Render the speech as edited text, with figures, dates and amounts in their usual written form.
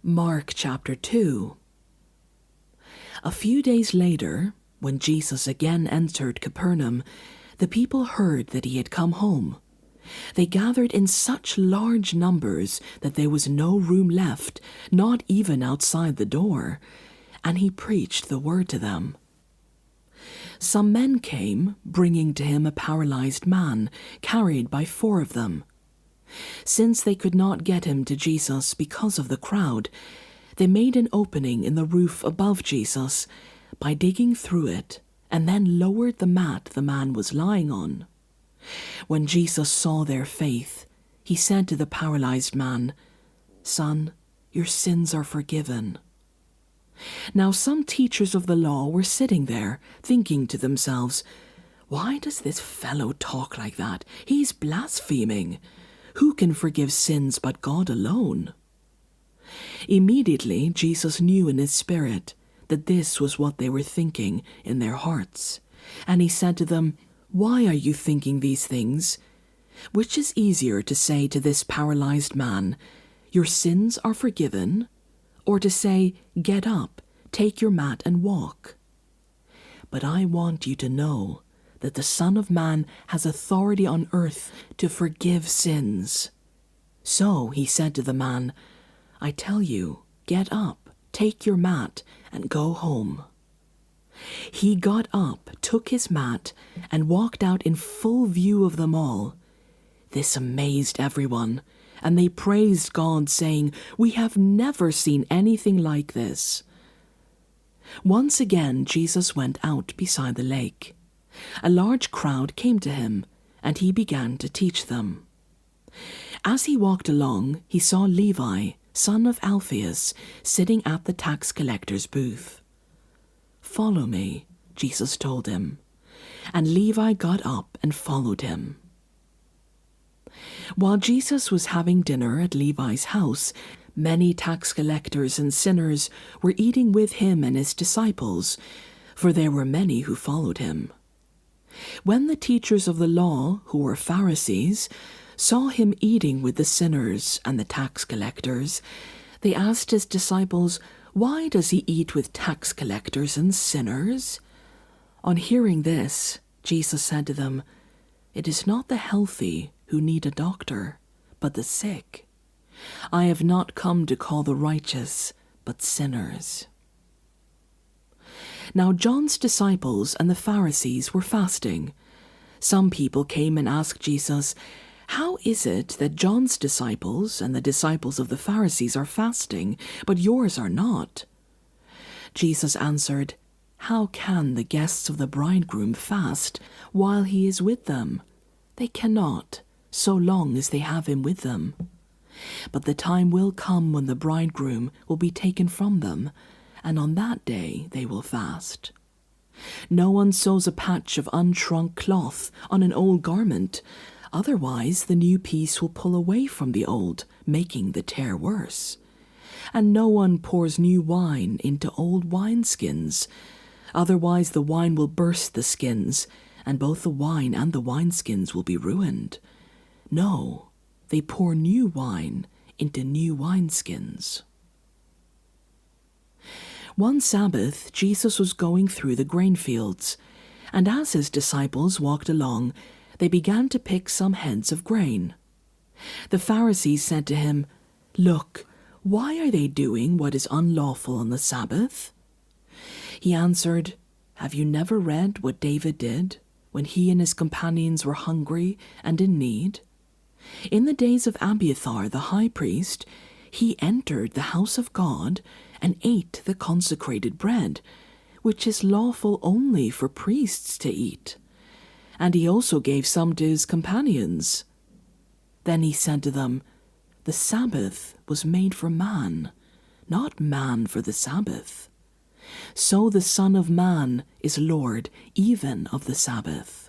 Mark chapter 2. A few days later, when Jesus again entered Capernaum, the people heard that he had come home. They gathered in such large numbers that there was no room left, not even outside the door, and he preached the word to them. Some men came, bringing to him a paralyzed man, carried by 4 of them. Since they could not get him to Jesus because of the crowd, they made an opening in the roof above Jesus by digging through it and then lowered the mat the man was lying on. When Jesus saw their faith, he said to the paralyzed man, "Son, your sins are forgiven." Now some teachers of the law were sitting there, thinking to themselves, "Why does this fellow talk like that? He's blaspheming. Who can forgive sins but God alone?" Immediately Jesus knew in his spirit that this was what they were thinking in their hearts. And he said to them, "Why are you thinking these things? Which is easier to say to this paralyzed man, 'Your sins are forgiven,' or to say, 'Get up, take your mat and walk'? But I want you to know that the Son of Man has authority on earth to forgive sins." So he said to the man, "I tell you, get up, take your mat, and go home." He got up, took his mat, and walked out in full view of them all. This amazed everyone, and they praised God, saying, "We have never seen anything like this." Once again Jesus went out beside the lake. A large crowd came to him, and he began to teach them. As he walked along, he saw Levi, son of Alphaeus, sitting at the tax collector's booth. "Follow me," Jesus told him, and Levi got up and followed him. While Jesus was having dinner at Levi's house, many tax collectors and sinners were eating with him and his disciples, for there were many who followed him. When the teachers of the law, who were Pharisees, saw him eating with the sinners and the tax collectors, they asked his disciples, "Why does he eat with tax collectors and sinners?" On hearing this, Jesus said to them, "It is not the healthy who need a doctor, but the sick. I have not come to call the righteous, but sinners." Now John's disciples and the Pharisees were fasting. Some people came and asked Jesus, "How is it that John's disciples and the disciples of the Pharisees are fasting, but yours are not?" Jesus answered, "How can the guests of the bridegroom fast while he is with them? They cannot, so long as they have him with them. But the time will come when the bridegroom will be taken from them, and on that day they will fast. No one sews a patch of unshrunk cloth on an old garment, otherwise the new piece will pull away from the old, making the tear worse. And no one pours new wine into old wineskins, otherwise the wine will burst the skins, and both the wine and the wineskins will be ruined. No, they pour new wine into new wineskins." One Sabbath, Jesus was going through the grain fields, and as his disciples walked along, they began to pick some heads of grain. The Pharisees said to him, "Look, why are they doing what is unlawful on the Sabbath?" He answered, "Have you never read what David did when he and his companions were hungry and in need? In the days of Abiathar the high priest, he entered the house of God and ate the consecrated bread, which is lawful only for priests to eat. And he also gave some to his companions. Then he said to them, 'The Sabbath was made for man, not man for the Sabbath. So the Son of Man is Lord even of the Sabbath.'"